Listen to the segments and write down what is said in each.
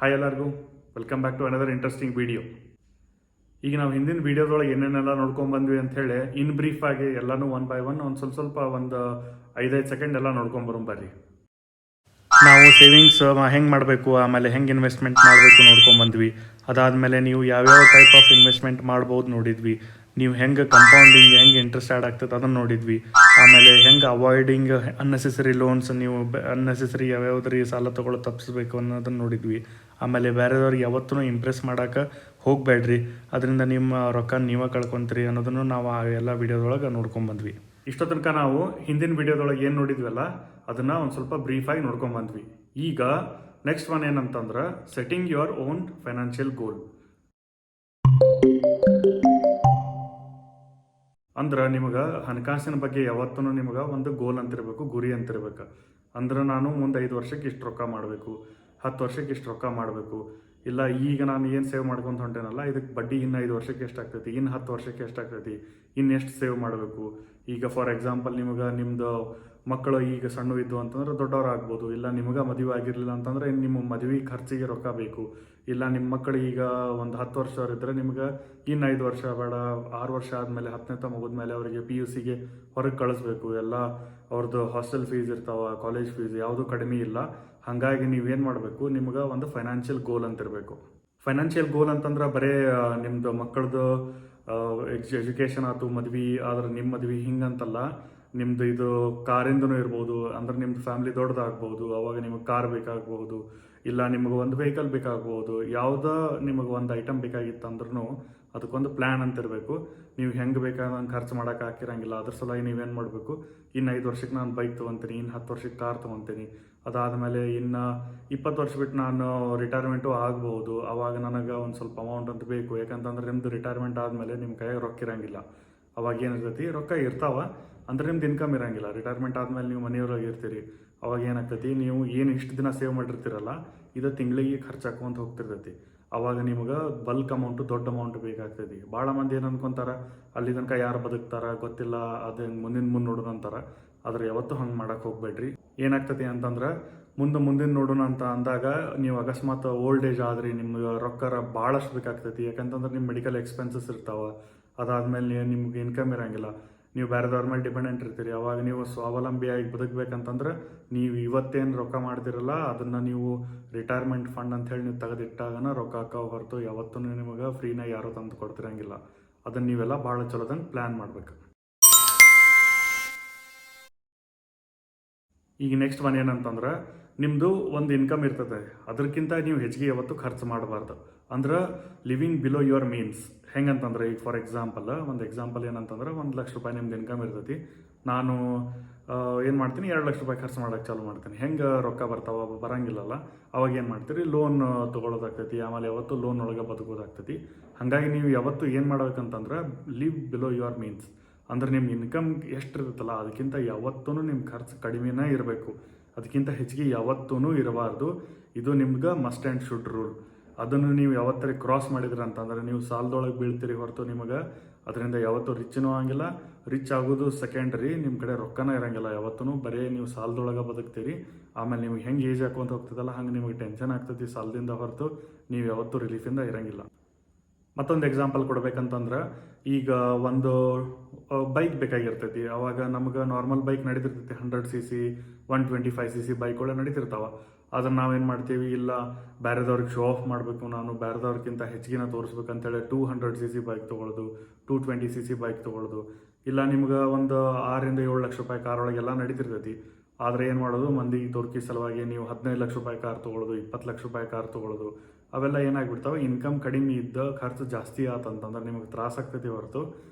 Hi ಎಲ್ಲರಿಗೂ, welcome back to another interesting video. ಈಗ ನಾವು ಹಿಂದಿನ ವಿಡಿಯೋದೊಳಗೆ ಏನೇನೆಲ್ಲ ನೋಡ್ಕೊಂಡು ಬಂದ್ವಿ ಅಂತ ಹೇಳಿ ಇನ್ ಬ್ರೀಫ್ ಆಗಿ ಎಲ್ಲನೂ ಒನ್ ಬೈ ಒನ್ ಒಂದು ಸ್ವಲ್ಪ ಒಂದು 5-5 ಸೆಕೆಂಡ್ ಎಲ್ಲ ನೋಡ್ಕೊಂಬರೋ ಬರ್ರಿ. ನಾವು ಸೇವಿಂಗ್ಸ್ ಹೆಂಗೆ ಮಾಡಬೇಕು, ಆಮೇಲೆ ಹೆಂಗೆ ಇನ್ವೆಸ್ಟ್ಮೆಂಟ್ ಮಾಡಬೇಕು ನೋಡ್ಕೊಂಡು ಬಂದ್ವಿ. ಅದಾದಮೇಲೆ ನೀವು ಯಾವ್ಯಾವ ಟೈಪ್ ಆಫ್ ಇನ್ವೆಸ್ಟ್ಮೆಂಟ್ ಮಾಡ್ಬೋದು ನೋಡಿದ್ವಿ. ನೀವು ಹೆಂಗೆ ಕಂಪೌಂಡಿಂಗ್ ಹೆಂಗೆ ಇಂಟ್ರೆಸ್ಟ್ ಆ್ಯಡ್ ಆಗ್ತದೆ ಅದನ್ನು ನೋಡಿದ್ವಿ. ಆಮೇಲೆ ಹೆಂಗೆ ಅವಾಯ್ಡಿಂಗ್ ಅನ್ನೆಸೆಸರಿ ಲೋನ್ಸ್, ನೀವು ಅನ್ನೆಸೆಸರಿ ಯಾವ್ಯಾವ್ದ್ರಿ ಸಾಲ ತೊಗೊಳ್ಳೋ ತಪ್ಪಿಸ್ಬೇಕು ಅನ್ನೋದನ್ನು ನೋಡಿದ್ವಿ. ಆಮೇಲೆ ಬೇರೆದವ್ರಿಗೆ ಯಾವತ್ತೂ ಇಂಪ್ರೆಸ್ ಮಾಡೋಕೆ ಹೋಗಬೇಡ್ರಿ, ಅದರಿಂದ ನಿಮ್ಮ ರೊಕ್ಕ ನೀವೇ ಕಳ್ಕೊತೀರಿ ಅನ್ನೋದನ್ನು ನಾವು ಆ ಎಲ್ಲ ವಿಡಿಯೋದೊಳಗೆ ನೋಡ್ಕೊಂಬಂದ್ವಿ. ಇಷ್ಟೋ ತನಕ ನಾವು ಹಿಂದಿನ ವಿಡಿಯೋದೊಳಗೆ ಏನು ನೋಡಿದ್ವಲ್ಲ ಅದನ್ನು ಒಂದು ಸ್ವಲ್ಪ ಬ್ರೀಫಾಗಿ ನೋಡ್ಕೊಂಬಂದ್ವಿ. ಈಗ ನೆಕ್ಸ್ಟ್ ಒನ್ ಏನಂತಂದ್ರೆ ಸೆಟ್ಟಿಂಗ್ ಯುವರ್ ಓನ್ ಫೈನಾನ್ಷಿಯಲ್ ಗೋಲ್. ಅಂದ್ರೆ ನಿಮಗೆ ಹಣಕಾಸಿನ ಬಗ್ಗೆ ಯಾವತ್ತೂ ನಿಮಗೆ ಒಂದು ಗೋಲ್ ಅಂತಿರ್ಬೇಕು, ಗುರಿ ಅಂತಿರ್ಬೇಕು. ಅಂದ್ರೆ ನಾನು ಮುಂದೆ 5 ವರ್ಷಕ್ಕೆ ಇಷ್ಟು ರೊಕ್ಕ ಮಾಡಬೇಕು, 10 ವರ್ಷಕ್ಕೆ ಇಷ್ಟು ರೊಕ್ಕ ಮಾಡಬೇಕು, ಇಲ್ಲ ಈಗ ನಾನು ಏನು ಸೇವ್ ಮಾಡ್ಕೊಂಡು ಹೊಂಟೇನಲ್ಲ ಇದಕ್ಕೆ ಬಡ್ಡಿ ಇನ್ನು 5 ವರ್ಷಕ್ಕೆ ಎಷ್ಟಾಗ್ತೈತಿ, ಇನ್ನು 10 ವರ್ಷಕ್ಕೆ ಎಷ್ಟಾಗ್ತೈತಿ, ಇನ್ನೆಷ್ಟು ಸೇವ್ ಮಾಡಬೇಕು. ಈಗ ಫಾರ್ ಎಕ್ಸಾಂಪಲ್ ನಿಮ್ಗೆ ನಿಮ್ಮದು ಮಕ್ಕಳು ಈಗ ಸಣ್ಣ ಇದ್ದು ಅಂತಂದ್ರೆ ದೊಡ್ಡವ್ರು ಆಗ್ಬೋದು, ಇಲ್ಲ ನಿಮಗೆ ಮದುವೆ ಆಗಿರಲಿಲ್ಲ ಅಂತಂದರೆ ನಿಮ್ಮ ಮದುವೆ ಖರ್ಚಿಗೆ ರೊಕ್ಕ ಬೇಕು, ಇಲ್ಲ ನಿಮ್ಮ ಮಕ್ಕಳು ಈಗ ಒಂದು 10 ವರ್ಷದವರಿದ್ದರೆ ನಿಮ್ಗೆ ಇನ್ನು 5 ವರ್ಷ ಬೇಡ, 6 ವರ್ಷ ಆದಮೇಲೆ 10ನೇ ಮುಗಿದ್ಮೇಲೆ ಅವರಿಗೆ PUCಗೆ ಹೊರಗೆ ಕಳಿಸ್ಬೇಕು, ಎಲ್ಲ ಅವ್ರದ್ದು ಹಾಸ್ಟೆಲ್ ಫೀಸ್ ಇರ್ತಾವೆ, ಕಾಲೇಜ್ ಫೀಸ್ ಯಾವುದೂ ಕಡಿಮೆ ಇಲ್ಲ. ಹಾಗಾಗಿ ನೀವೇನು ಮಾಡಬೇಕು, ನಿಮ್ಗೆ ಒಂದು ಫೈನಾನ್ಷಿಯಲ್ ಗೋಲ್ ಅಂತಿರಬೇಕು. ಫೈನಾನ್ಷಿಯಲ್ ಗೋಲ್ ಅಂತಂದ್ರೆ ಬರೀ ನಿಮ್ಮದು ಮಕ್ಕಳದು ಎಜುಕೇಷನ್ ಆಯ್ತು, ಮದ್ವೆ ಆದ್ರೆ ನಿಮ್ಮ ಮದ್ವೆ ಹಿಂಗಂತಲ್ಲ. ನಿಮ್ಮದು ಇದು ಕಾರಿಂದನೂ ಇರ್ಬೋದು, ಅಂದ್ರೆ ನಿಮ್ಮದು ಫ್ಯಾಮಿಲಿ ದೊಡ್ಡದಾಗ್ಬೋದು, ಅವಾಗ ನಿಮಗೆ ಕಾರ್ ಬೇಕಾಗ್ಬೋದು, ಇಲ್ಲ ನಿಮಗೆ ಒಂದು ವೆಹಿಕಲ್ ಬೇಕಾಗ್ಬೋದು. ಯಾವುದೋ ನಿಮಗೆ ಒಂದು ಐಟಮ್ ಬೇಕಾಗಿತ್ತು ಅಂದ್ರೂ ಅದಕ್ಕೊಂದು ಪ್ಲ್ಯಾನ್ ಅಂತಿರಬೇಕು. ನೀವು ಹೆಂಗೆ ಬೇಕಾದಂಗೆ ಖರ್ಚು ಮಾಡೋಕೆ ಹಾಕಿರಂಗಿಲ್ಲ. ಅದ್ರ ಸಲುವಾಗಿ ನೀವೇನು ಮಾಡಬೇಕು, ಇನ್ನು 5 ವರ್ಷಕ್ಕೆ ನಾನು ಬೈಕ್ ತೊಗೊತೀನಿ, ಇನ್ನು 10 ವರ್ಷಕ್ಕೆ ಕಾರ್ ತೊಗೊತೀನಿ, ಅದಾದಮೇಲೆ ಇನ್ನು 20 ವರ್ಷ ಬಿಟ್ಟು ನಾನು ರಿಟೈರ್ಮೆಂಟು ಆಗ್ಬೋದು. ಆವಾಗ ನನಗೆ ಒಂದು ಸ್ವಲ್ಪ ಅಮೌಂಟ್ ಅಂತ ಬೇಕು. ಯಾಕಂತಂದ್ರೆ ನಿಮ್ಮದು ರಿಟೈರ್ಮೆಂಟ್ ಆದಮೇಲೆ ನಿಮ್ಮ ಕೈಯಾಗ ರೊಕ್ಕ ಇರಂಗಿಲ್ಲ. ಅವಾಗ ಏನಿರ್ತೈತಿ, ರೊಕ್ಕ ಇರ್ತಾವ ಅಂದ್ರೆ ನಿಮ್ದು ಇನ್ಕಮ್ ಇರಂಗಿಲ್ಲ. ರಿಟೈರ್ಮೆಂಟ್ ಆದಮೇಲೆ ನೀವು ಮನೆಯೊಳಗೆ ಇರ್ತೀರಿ. ಅವಾಗ ಏನಾಗ್ತೈತಿ, ನೀವು ಏನು ಇಷ್ಟು ದಿನ ಸೇವ್ ಮಾಡಿರ್ತೀರಲ್ಲ ಇದು ತಿಂಗಳಿಗೆ ಖರ್ಚು ಹಾಕ್ಕೊಂತ ಹೋಗ್ತಿರ್ತೈತಿ. ಅವಾಗ ನಿಮ್ಗೆ ಬಲ್ಕ್ ಅಮೌಂಟು, ದೊಡ್ಡ ಅಮೌಂಟ್ ಬೇಕಾಗ್ತೈತಿ. ಭಾಳ ಮಂದಿ ಏನು ಅನ್ಕೊಂತಾರೆ, ಅಲ್ಲಿ ತನಕ ಯಾರು ಬದುಕ್ತಾರ ಗೊತ್ತಿಲ್ಲ, ಅದು ಮುಂದಿನ ನೋಡೋಣ ಅಂತಾರೆ. ಆದ್ರೆ ಯಾವತ್ತೂ ಹಂಗೆ ಮಾಡೋಕೆ ಹೋಗ್ಬೇಡ್ರಿ. ಏನಾಗ್ತೈತಿ ಅಂತಂದ್ರೆ ಮುಂದಿನ ನೋಡೋಣ ಅಂತ ಅಂದಾಗ ನೀವು ಅಕಸ್ಮಾತ್ ಓಲ್ಡ್ ಏಜ್ ಆದ್ರಿ, ನಿಮ್ಗೆ ರೊಕ್ಕ ಭಾಳಷ್ಟು ಬೇಕಾಗ್ತೈತಿ. ಯಾಕಂತಂದ್ರೆ ನಿಮ್ಮ ಮೆಡಿಕಲ್ ಎಕ್ಸ್ಪೆನ್ಸಸ್ ಇರ್ತಾವೆ. ಅದಾದಮೇಲೆ ನಿಮ್ಗೆ ಇನ್ಕಮ್ ಇರೋಂಗಿಲ್ಲ, ನೀವು ಬೇರೆದವ್ರ ಮೇಲೆ ಡಿಪೆಂಡೆಂಟ್ ಇರ್ತೀರಿ. ಅವಾಗ ನೀವು ಸ್ವಾವಲಂಬಿಯಾಗಿ ಬದುಕಬೇಕಂತಂದ್ರೆ ನೀವು ಇವತ್ತೇನು ರೊಕ್ಕ ಮಾಡ್ತಿರಲ್ಲ ಅದನ್ನು ನೀವು ರಿಟೈರ್ಮೆಂಟ್ ಫಂಡ್ ಅಂತ ಹೇಳಿ ನೀವು ತೆಗೆದಿಟ್ಟಾಗನ ರೊಕ್ಕ ಹಾಕೋ ಹೊರತು ಯಾವತ್ತೂ ನಿಮಗೆ ಫ್ರೀನ ಯಾರೂ ತಂದು ಕೊಡ್ತಿರಂಗಿಲ್ಲ. ಅದನ್ನು ನೀವೆಲ್ಲ ಭಾಳ ಚಲೋದಂಗೆ ಪ್ಲ್ಯಾನ್ ಮಾಡ್ಬೇಕು. ಈಗ ನೆಕ್ಸ್ಟ್ ಒನ್ ಏನಂತಂದ್ರೆ ನಿಮ್ಮದು ಒಂದು ಇನ್ಕಮ್ ಇರ್ತದೆ, ಅದಕ್ಕಿಂತ ನೀವು ಹೆಚ್ಚಿಗೆ ಯಾವತ್ತು ಖರ್ಚು ಮಾಡಬಾರ್ದು. ಅಂದ್ರೆ ಲಿವಿಂಗ್ ಬಿಲೋ ಯುವರ್ ಮೀನ್ಸ್. ಹೆಂಗಂತಂದ್ರೆ ಈಗ ಫಾರ್ ಎಕ್ಸಾಂಪಲ್ ಏನಂತಂದ್ರೆ 1 ಲಕ್ಷ ರೂಪಾಯಿ ನಿಮ್ದು ಇನ್ಕಮ್ ಇರ್ತೈತಿ. ನಾನು ಏನು ಮಾಡ್ತೀನಿ, 2 ಲಕ್ಷ ರೂಪಾಯಿ ಖರ್ಚು ಮಾಡೋಕ್ಕೆ ಚಾಲು ಮಾಡ್ತೀನಿ. ಹೆಂಗೆ ರೊಕ್ಕ ಬರ್ತಾವ ಬರಂಗಿಲ್ಲಲ್ಲ, ಅವಾಗ ಏನು ಮಾಡ್ತೀರಿ, ಲೋನ್ ತೊಗೊಳೋದಾಗ್ತೈತಿ. ಆಮೇಲೆ ಯಾವತ್ತು ಲೋನ್ ಒಳಗೆ ಬದುಕೋದಾಗ್ತೈತಿ. ಹಾಗಾಗಿ ನೀವು ಯಾವತ್ತು ಏನು ಮಾಡ್ಬೇಕಂತಂದ್ರೆ ಲಿವ್ ಬಿಲೋ ಯುವರ್ ಮೀನ್ಸ್. ಅಂದ್ರೆ ನಿಮ್ಮ ಇನ್ಕಮ್ ಎಷ್ಟು ಇರುತ್ತಲ್ಲ ಅದಕ್ಕಿಂತ ಯಾವತ್ತೂ ನಿಮ್ಮ ಖರ್ಚು ಕಡಿಮೆನೇ ಇರಬೇಕು. ಅದಕ್ಕಿಂತ ಹೆಚ್ಚಿಗೆ ಯಾವತ್ತೂ ಇರಬಾರ್ದು. ಇದು ನಿಮ್ಗೆ ಮಸ್ಟ್ ಆ್ಯಂಡ್ ಶುಡ್ ರೂಲ್. ಅದನ್ನು ನೀವು ಯಾವತ್ತರಿ ಕ್ರಾಸ್ ಮಾಡಿದ್ರಿ ಅಂತಂದ್ರೆ ನೀವು ಸಾಲದೊಳಗೆ ಬೀಳ್ತೀರಿ ಹೊರತು ನಿಮಗೆ ಅದರಿಂದ ಯಾವತ್ತೂ ರಿಚ್ನೂ ಆಗಿಲ್ಲ. ರಿಚ್ ಆಗೋದು ಸೆಕೆಂಡ್ರಿ, ನಿಮ್ಮ ಕಡೆ ರೊಕ್ಕನೇ ಇರೋಂಗಿಲ್ಲ. ಯಾವತ್ತೂ ಬರೀ ನೀವು ಸಾಲದೊಳಗೆ ಬದುಕ್ತೀರಿ. ಆಮೇಲೆ ನಿಮ್ಗೆ ಹೆಂಗೆ ಏಜ್ ಹಾಕೊಂತ ಹೋಗ್ತದಲ್ಲ ಹಂಗೆ ನಿಮಗೆ ಟೆನ್ಷನ್ ಆಗ್ತೈತಿ ಸಾಲದಿಂದ ಹೊರತು ನೀವು ಯಾವತ್ತೂ ರಿಲೀಫಿಂದ ಇರೋಂಗಿಲ್ಲ. ಮತ್ತೊಂದು ಎಕ್ಸಾಂಪಲ್ ಕೊಡ್ಬೇಕಂತಂದ್ರೆ ಈಗ ಒಂದು ಬೈಕ್ ಬೇಕಾಗಿರ್ತೈತಿ. ಅವಾಗ ನಮ್ಗೆ ನಾರ್ಮಲ್ ಬೈಕ್ ನಡೀತಿರ್ತೈತಿ, 100cc 125cc ಬೈಕ್ಗಳು ನಡೀತಿರ್ತಾವೆ. ಅದನ್ನು ನಾವೇನು ಮಾಡ್ತೀವಿ, ಇಲ್ಲ ಬೇರೆದವ್ರಿಗೆ ಶೋ ಆಫ್ ಮಾಡಬೇಕು, ನಾನು ಬೇರೆದವ್ರಿಗಿಂತ ಹೆಚ್ಚಿನ ತೋರಿಸ್ಬೇಕಂತೇಳಿ 200cc ಬೈಕ್ ತೊಗೊಳ್ಳೋದು, 220cc ಬೈಕ್ ತೊಗೊಳ್ಳೋದು. ಇಲ್ಲ ನಿಮ್ಗೆ ಒಂದು 6-7 ಲಕ್ಷ ರೂಪಾಯಿ ಕಾರ್ ಒಳಗೆಲ್ಲ ನಡೀತಿರ್ತೈತಿ. ಆದರೆ ಏನು ಮಾಡೋದು, ಮಂದಿಗೆ ತೋರಿಕೆ ಸಲುವಾಗಿ ನೀವು 15 ಲಕ್ಷ ರೂಪಾಯಿ ಕಾರ್ ತೊಗೊಳ್ಳೋದು, 20 ಲಕ್ಷ ರೂಪಾಯಿ ಕಾರ್ ತೊಗೊಳ್ಳೋದು. ಅವೆಲ್ಲ ಏನಾಗ್ಬಿಡ್ತಾವೆ, ಇನ್ಕಮ್ ಕಡಿಮೆ ಇದ್ದ ಖರ್ಚು ಜಾಸ್ತಿ ಆತಂತಂದ್ರೆ ನಿಮಗೆ ತ್ರಾಸ ಆಗ್ತೈತಿ ಹೊರತು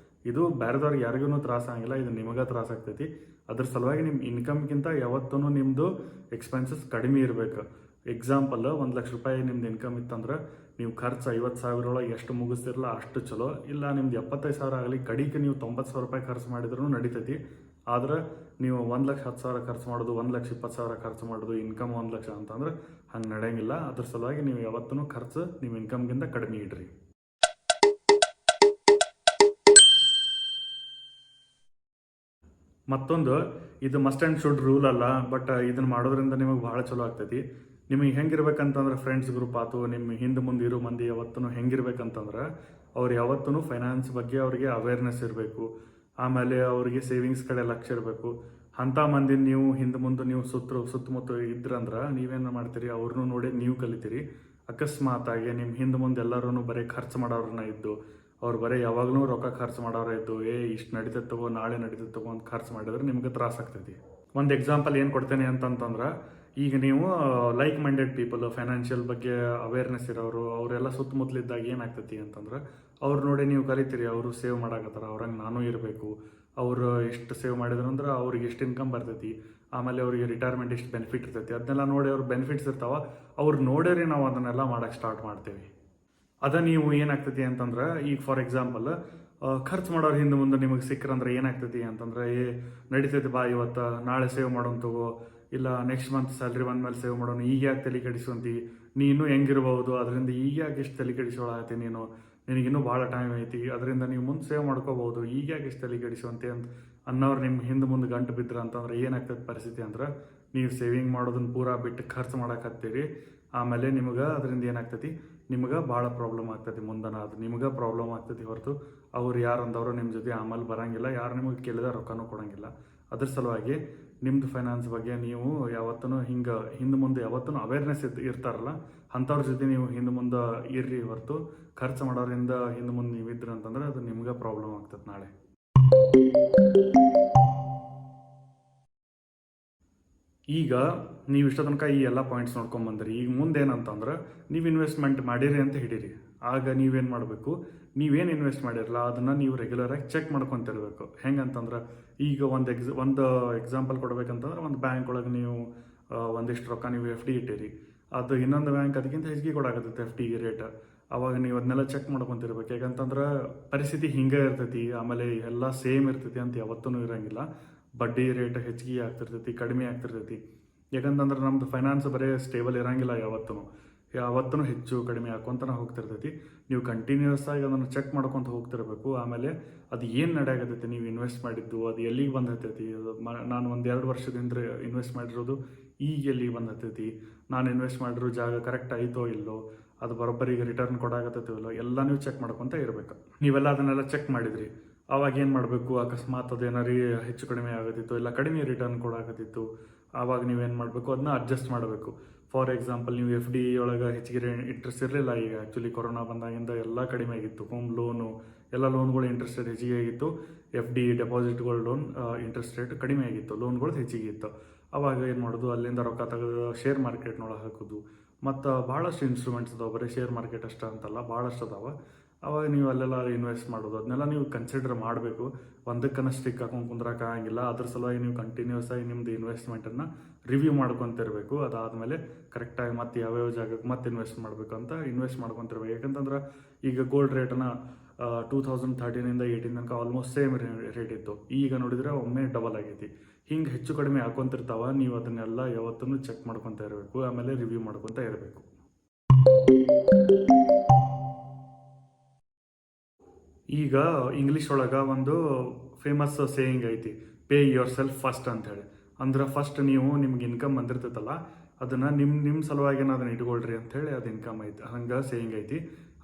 ಇದು ಬೇರೆದವ್ರಿಗೆ ಯಾರಿಗೂ ತ್ರಾಸ ಆಗಿಲ್ಲ, ಇದು ನಿಮಗೆ ತ್ರಾಸ ಆಗ್ತೈತಿ. ಅದ್ರ ಸಲುವಾಗಿ ನಿಮ್ಮ ಇನ್ಕಮ್ಗಿಂತ ಯಾವತ್ತೂ ನಿಮ್ಮದು ಎಕ್ಸ್ಪೆನ್ಸಸ್ ಕಡಿಮೆ ಇರಬೇಕು. ಎಕ್ಸಾಂಪಲ್ 1 ಲಕ್ಷ ರೂಪಾಯಿ ನಿಮ್ದು ಇನ್ಕಮ್ ಇತ್ತಂದ್ರೆ ನೀವು ಖರ್ಚು 50,000 ಒಳಗೆ ಎಷ್ಟು ಮುಗಿಸ್ತಿರಲ್ಲ ಅಷ್ಟು ಚಲೋ. ಇಲ್ಲ ನಿಮ್ದು 75,000 ಆಗಲಿ, ಕಡಿಗೆ ನೀವು 90,000 ರೂಪಾಯಿ ಖರ್ಚು ಮಾಡಿದ್ರೂ ನಡೀತೈತಿ. ಆದ್ರೆ ನೀವು 1,10,000 ಖರ್ಚು ಮಾಡೋದು, 1,20,000 ಖರ್ಚು ಮಾಡೋದು, ಇನ್ಕಮ್ 1 ಲಕ್ಷ ಅಂತಂದ್ರೆ ಹಂಗೆ ನಡೆಯಂಗಿಲ್ಲ. ಅದ್ರ ಸಲುವಾಗಿ ನೀವು ಯಾವತ್ತೂ ಖರ್ಚು ನಿಮ್ಮ ಇನ್ಕಮ್ಗಿಂತ ಕಡಿಮೆ ಇಡ್ರಿ. ಮತ್ತೊಂದು, ಇದು ಮಸ್ಟ್ ಆ್ಯಂಡ್ ಶುಡ್ ರೂಲ್ ಅಲ್ಲ, ಬಟ್ ಇದನ್ನು ಮಾಡೋದ್ರಿಂದ ನಿಮಗೆ ಭಾಳ ಚಲೋ ಆಗ್ತೈತಿ. ನಿಮಗೆ ಹೆಂಗಿರ್ಬೇಕಂತಂದ್ರೆ ಫ್ರೆಂಡ್ಸ್ ಗ್ರೂಪ್ ಆಯ್ತು, ನಿಮ್ಮ ಹಿಂದೆ ಮುಂದೆ ಇರೋ ಮಂದಿ ಯಾವತ್ತೂ ಹೆಂಗಿರ್ಬೇಕಂತಂದ್ರೆ ಅವ್ರು ಯಾವತ್ತೂ ಫೈನಾನ್ಸ್ ಬಗ್ಗೆ ಅವ್ರಿಗೆ ಅವೇರ್ನೆಸ್ ಇರಬೇಕು. ಆಮೇಲೆ ಅವರಿಗೆ ಸೇವಿಂಗ್ಸ್ ಕಡೆ ಲಕ್ಷ್ಯ ಇರಬೇಕು. ಅಂಥ ಮಂದಿ ನೀವು ಹಿಂದೆ ಮುಂದೆ ನೀವು ಸುತ್ತಮುತ್ತ ಇದ್ರಂದ್ರೆ ನೀವೇನು ಮಾಡ್ತೀರಿ, ಅವ್ರನ್ನೂ ನೋಡಿ ನೀವು ಕಲಿತೀರಿ. ಅಕಸ್ಮಾತಾಗಿ ನಿಮ್ಮ ಹಿಂದೆ ಮುಂದೆ ಎಲ್ಲರೂ ಬರೀ ಖರ್ಚು ಮಾಡೋರನ್ನ ಇದ್ದು, ಅವ್ರು ಬರೀ ಯಾವಾಗಲೂ ರೊಕ್ಕ ಖರ್ಚು ಮಾಡೋರ ಇದ್ದು, ಇಷ್ಟು ನಡೀತದೆ ತಗೋ, ನಾಳೆ ನಡೀತದೆ ತಗೋ ಅಂತ ಖರ್ಚು ಮಾಡಿದ್ರೆ ನಿಮ್ಗೆ ತ್ರಾಸ ಆಗ್ತೈತಿ. ಒಂದು ಎಕ್ಸಾಂಪಲ್ ಏನು ಕೊಡ್ತೇನೆ ಅಂತಂತಂದ್ರೆ, ಈಗ ನೀವು ಲೈಕ್ ಮೈಂಡೆಡ್ ಪೀಪಲ್, ಫೈನಾನ್ಷಿಯಲ್ ಬಗ್ಗೆ ಅವೇರ್ನೆಸ್ ಇರೋರು ಅವರೆಲ್ಲ ಸುತ್ತಮುತ್ತಲಿದ್ದಾಗ ಏನಾಗ್ತೈತಿ ಅಂತಂದ್ರೆ ಅವ್ರು ನೋಡಿ ನೀವು ಕಲಿತೀರಿ. ಅವರು ಸೇವ್ ಮಾಡಾಕತ್ತಾರ, ಅವ್ರಂಗೆ ನಾನು ಇರಬೇಕು, ಅವರು ಎಷ್ಟು ಸೇವ್ ಮಾಡಿದ್ರು ಅಂದ್ರೆ ಅವ್ರಿಗೆ ಎಷ್ಟು ಇನ್ಕಮ್ ಬರ್ತೈತಿ, ಆಮೇಲೆ ಅವ್ರಿಗೆ ರಿಟೈರ್ಮೆಂಟ್ ಎಷ್ಟು ಬೆನಿಫಿಟ್ ಇರ್ತೈತಿ, ಅದನ್ನೆಲ್ಲ ನೋಡಿ ಅವ್ರ ಬೆನಿಫಿಟ್ಸ್ ಇರ್ತಾವ. ಅವ್ರು ನೋಡೇರಿ ನಾವು ಅದನ್ನೆಲ್ಲ ಮಾಡೋಕ್ಕೆ ಸ್ಟಾರ್ಟ್ ಮಾಡ್ತೇವೆ. ಅದ ನೀವು ಏನಾಗ್ತೈತಿ ಅಂತಂದ್ರೆ, ಈಗ ಫಾರ್ ಎಕ್ಸಾಂಪಲ್ ಖರ್ಚು ಮಾಡೋರು ಹಿಂದೆ ಮುಂದೆ ನಿಮಗೆ ಸಿಕ್ಕರಂದ್ರೆ ಏನಾಗ್ತೈತಿ ಅಂತಂದ್ರೆ, ನಡೀತೈತಿ ಬಾ ಇವತ್ತು, ನಾಳೆ ಸೇವ್ ಮಾಡೋಣ ತಗೋ, ಇಲ್ಲ ನೆಕ್ಸ್ಟ್ ಮಂತ್ ಸ್ಯಾಲ್ರಿ ಬಂದ್ಮೇಲೆ ಸೇವ್ ಮಾಡೋಣ, ಈಗ ಯಾಕೆ ತಲೆ ಕೆಡಿಸುವಂತಿ, ನೀನು ಹೆಂಗಿರ್ಬೋದು, ಅದರಿಂದ ಈಗ ಯಾಕೆ ಇಷ್ಟು ತಲೆ ಕೆಡಿಸೋಳಾಗತ್ತಿ, ನಿನಗಿನ್ನೂ ಭಾಳ ಟೈಮ್ ಐತಿ, ಅದರಿಂದ ನೀವು ಮುಂದೆ ಸೇವ್ ಮಾಡ್ಕೋಬೋದು, ಈಗ ಯಾಕೆ ಇಷ್ಟು ತಲೆ ಕೆಡಿಸುವಂತೆ ಅನ್ನೋರು ನಿಮ್ಮ ಹಿಂದೆ ಮುಂದೆ ಗಂಟು ಬಿದ್ದರು ಅಂತಂದ್ರೆ ಏನಾಗ್ತದೆ ಪರಿಸ್ಥಿತಿ ಅಂದ್ರೆ, ನೀವು ಸೇವಿಂಗ್ ಮಾಡೋದನ್ನ ಪೂರಾ ಬಿಟ್ಟು ಖರ್ಚು ಮಾಡಕತ್ತೀರಿ. ಆಮೇಲೆ ನಿಮ್ಗೆ ಅದರಿಂದ ಏನಾಗ್ತೈತಿ, ನಿಮ್ಗೆ ಭಾಳ ಪ್ರಾಬ್ಲಮ್ ಆಗ್ತೈತಿ. ಮುಂದನ ಅದು ನಿಮ್ಗೆ ಪ್ರಾಬ್ಲಮ್ ಆಗ್ತೈತಿ ಹೊರತು ಅವ್ರು ಯಾರಂದವರು ನಿಮ್ಮ ಜೊತೆ ಆಮೇಲೆ ಬರೋಂಗಿಲ್ಲ, ಯಾರು ನಿಮಗೆ ಕೇಳಿದ ರೊಕ್ಕನೂ ಕೊಡೋಂಗಿಲ್ಲ. ಅದ್ರ ಸಲುವಾಗಿ ನಿಮ್ಮದು ಫೈನಾನ್ಸ್ ಬಗ್ಗೆ ನೀವು ಯಾವತ್ತೂ ಹಿಂದೆ ಮುಂದೆ ಯಾವತ್ತೂ ಅವೇರ್ನೆಸ್ ಇರ್ತಾರಲ್ಲ ಅಂಥವ್ರ ಜೊತೆ ನೀವು ಹಿಂದೆ ಮುಂದೆ ಇರ್ರಿ ಹೊರತು ಖರ್ಚು ಮಾಡೋರಿಂದ ಹಿಂದೆ ಮುಂದೆ ನೀವು ಇದ್ರಿ ಅಂತಂದ್ರೆ ಅದು ನಿಮ್ಗೆ ಪ್ರಾಬ್ಲಮ್ ಆಗ್ತದೆ ನಾಳೆ. ಈಗ ನೀವು ಇಷ್ಟ ತನಕ ಈ ಎಲ್ಲ ಪಾಯಿಂಟ್ಸ್ ನೋಡ್ಕೊಂಬಂದ್ರಿ. ಈಗ ಮುಂದೆ ಏನಂತಂದ್ರೆ, ನೀವು ಇನ್ವೆಸ್ಟ್ಮೆಂಟ್ ಮಾಡಿರಿ ಅಂತ ಹಿಡೀರಿ. ಆಗ ನೀವೇನು ಮಾಡಬೇಕು, ನೀವೇನು ಇನ್ವೆಸ್ಟ್ ಮಾಡಿರಲ್ಲ ಅದನ್ನು ನೀವು ರೆಗ್ಯುಲರಾಗಿ ಚೆಕ್ ಮಾಡ್ಕೊತಿರ್ಬೇಕು. ಹೆಂಗಂತಂದ್ರೆ, ಈಗ ಒಂದು ಎಕ್ಸಾಂಪಲ್ ಕೊಡ್ಬೇಕಂತಂದ್ರೆ, ಒಂದು ಬ್ಯಾಂಕ್ ಒಳಗೆ ನೀವು ಒಂದಿಷ್ಟು ರೊಕ್ಕ ನೀವು FD ಇಟ್ಟಿರಿ, ಅದು ಇನ್ನೊಂದು ಬ್ಯಾಂಕ್ ಅದಕ್ಕಿಂತ ಹೆಚ್ಚಿಗೆ ಕೊಡಾಕತ್ತೈತೆ FD ರೇಟ್. ಅವಾಗ ನೀವು ಅದನ್ನೆಲ್ಲ ಚೆಕ್ ಮಾಡ್ಕೊತಿರ್ಬೇಕು. ಯಾಕಂತಂದ್ರೆ ಪರಿಸ್ಥಿತಿ ಹಿಂಗೆ ಇರ್ತೈತಿ, ಆಮೇಲೆ ಎಲ್ಲ ಸೇಮ್ ಇರ್ತೈತಿ ಅಂತ ಯಾವತ್ತೂ ಇರೋಂಗಿಲ್ಲ. ಬಡ್ಡಿ ರೇಟ್ ಹೆಚ್ಚಿಗೆ ಆಗ್ತಿರ್ತೈತಿ, ಕಡಿಮೆ ಆಗ್ತಿರ್ತೈತಿ. ಯಾಕಂತಂದ್ರೆ ನಮ್ಮದು ಫೈನಾನ್ಸ್ ಬರೀ ಸ್ಟೇಬಲ್ ಇರೋಂಗಿಲ್ಲ, ಯಾವತ್ತೂ ಹೆಚ್ಚು ಕಡಿಮೆ ಹಾಕ್ಕೊಂತನ ಹೋಗ್ತಿರ್ತೈತಿ. ನೀವು ಕಂಟಿನ್ಯೂಸ್ ಆಗಿ ಅದನ್ನು ಚೆಕ್ ಮಾಡ್ಕೊತ ಹೋಗ್ತಿರ್ಬೇಕು. ಆಮೇಲೆ ಅದು ಏನು ನಡೆಯಾಗತ್ತೈತಿ, ನೀವು ಇನ್ವೆಸ್ಟ್ ಮಾಡಿದ್ದು ಅದು ಎಲ್ಲಿಗೆ ಬಂದೈತೈತಿ, ನಾನು 1-2 ವರ್ಷದಿಂದ ಇನ್ವೆಸ್ಟ್ ಮಾಡಿರೋದು ಈಗ ಎಲ್ಲಿಗೆ ಬಂದೈತೈತಿ, ನಾನು ಇನ್ವೆಸ್ಟ್ ಮಾಡಿರೋ ಜಾಗ ಕರೆಕ್ಟ್ ಆಯಿತೋ ಇಲ್ಲೋ, ಅದು ಬರೋಬ್ಬರಿಗೆ ರಿಟರ್ನ್ ಕೊಡಾಕತ್ತೈತೋ ಇಲ್ಲೋ ಎಲ್ಲ ನೀವು ಚೆಕ್ ಮಾಡ್ಕೊತ ಇರಬೇಕು. ನೀವೆಲ್ಲ ಅದನ್ನೆಲ್ಲ ಚೆಕ್ ಮಾಡಿದ್ರಿ, ಆವಾಗ ಏನು ಮಾಡಬೇಕು, ಅಕಸ್ಮಾತ್ ಅದೇನಾರು ಹೆಚ್ಚು ಕಡಿಮೆ ಆಗತ್ತಿತ್ತು, ಇಲ್ಲ ಕಡಿಮೆ ರಿಟರ್ನ್ ಕೊಡಾಕತ್ತಿತ್ತು, ಆವಾಗ ನೀವೇನು ಮಾಡಬೇಕು, ಅದನ್ನ ಅಡ್ಜಸ್ಟ್ ಮಾಡಬೇಕು. ಫಾರ್ ಎಕ್ಸಾಂಪಲ್, ನೀವು FD ಒಳಗೆ ಹೆಚ್ಚಿಗೆ ಇಂಟ್ರೆಸ್ಟ್ ಇರಲಿಲ್ಲ. ಈಗ ಆ್ಯಕ್ಚುಲಿ ಕೊರೋನಾ ಬಂದಾಗಿಂದ ಎಲ್ಲ ಕಡಿಮೆ ಆಗಿತ್ತು. ಹೋಮ್ ಲೋನು ಎಲ್ಲ ಲೋನ್ಗಳು ಇಂಟ್ರೆಸ್ಟ್ ರೇಟ್ ಹೆಚ್ಚಿಗೆ ಆಗಿತ್ತು. FD ಡೆಪಾಸಿಟ್ಗಳ ಲೋನ್ ಇಂಟ್ರೆಸ್ಟ್ ರೇಟ್ ಕಡಿಮೆ ಆಗಿತ್ತು, ಲೋನ್ಗಳು ಹೆಚ್ಚಿಗೆ ಇತ್ತು. ಆವಾಗ ಏನು ಮಾಡೋದು, ಅಲ್ಲಿಂದ ರೊಕ್ಕ ತೆಗೆದು ಶೇರ್ ಮಾರ್ಕೆಟ್ನೊಳಗೆ ಹಾಕೋದು. ಮತ್ತು ಭಾಳಷ್ಟು ಇನ್ಸ್ಟ್ರೂಮೆಂಟ್ಸ್ ಅದಾವೆ, ಬರೀ ಶೇರ್ ಮಾರ್ಕೆಟ್ ಅಷ್ಟೇ ಅಂತಲ್ಲ, ಭಾಳಷ್ಟು ಅದಾವೆ. ಅವಾಗ ನೀವು ಅಲ್ಲೆಲ್ಲ ಇನ್ವೆಸ್ಟ್ ಮಾಡೋದು, ಅದನ್ನೆಲ್ಲ ನೀವು ಕನ್ಸಿಡರ್ ಮಾಡಬೇಕು. ಒಂದಕ್ಕನ್ನು ಸ್ಟಿಕ್ ಹಾಕೊಂಡು ಕುಂದ್ರಕ್ಕಾಗಂಗಿಲ್ಲ. ಅದ್ರ ಸಲುವಾಗಿ ನೀವು ಕಂಟಿನ್ಯೂಸ್ ಆಗಿ ನಿಮ್ಮದು ಇನ್ವೆಸ್ಟ್ಮೆಂಟನ್ನು ರಿವ್ಯೂ ಮಾಡ್ಕೊತಿರ್ಬೇಕು. ಅದಾದಮೇಲೆ ಕರೆಕ್ಟಾಗಿ ಮತ್ತೆ ಯಾವ್ಯಾವ ಜಾಗಕ್ಕೆ ಮತ್ತೆ ಇನ್ವೆಸ್ಟ್ ಮಾಡಬೇಕು ಅಂತ ಇನ್ವೆಸ್ಟ್ ಮಾಡ್ಕೊತಿರ್ಬೇಕು. ಯಾಕಂತಂದ್ರೆ ಈಗ ಗೋಲ್ಡ್ ರೇಟನ್ನು 2013ಇಂದ 18 ತನಕ ಆಲ್ಮೋಸ್ಟ್ ಸೇಮ್ ರೇಟ್ ಇತ್ತು. ಈಗ ನೋಡಿದರೆ ಒಮ್ಮೆ ಡಬಲ್ ಆಗೈತಿ. ಹಿಂಗೆ ಹೆಚ್ಚು ಕಡಿಮೆ ಹಾಕ್ಕೊಂತಿರ್ತಾವ. ನೀವು ಅದನ್ನೆಲ್ಲ ಯಾವತ್ತೂ ಚೆಕ್ ಮಾಡ್ಕೊತಾ ಇರಬೇಕು, ಆಮೇಲೆ ರಿವ್ಯೂ ಮಾಡ್ಕೊತಾ ಇರಬೇಕು. ಈಗ ಇಂಗ್ಲೀಷ್ ಒಳಗೆ ಒಂದು ಫೇಮಸ್ ಸೇಯಿಂಗ್ ಐತಿ, ಪೇ ಯುವರ್ ಸೆಲ್ಫ್ ಫಸ್ಟ್ ಅಂಥೇಳಿ. ಅಂದ್ರೆ ಫಸ್ಟ್ ನೀವು ನಿಮ್ಗೆ ಇನ್ಕಮ್ ಬಂದಿರ್ತೈತಲ್ಲ ಅದನ್ನು ನಿಮ್ಮ ಸಲುವಾಗಿ ಅದನ್ನು ಇಟ್ಕೊಳ್ರಿ ಅಂಥೇಳಿ ಅದು ಇನ್ಕಮ್ ಐತಿ, ಹಂಗೆ ಸೇಯಿಂಗ್ ಐತಿ.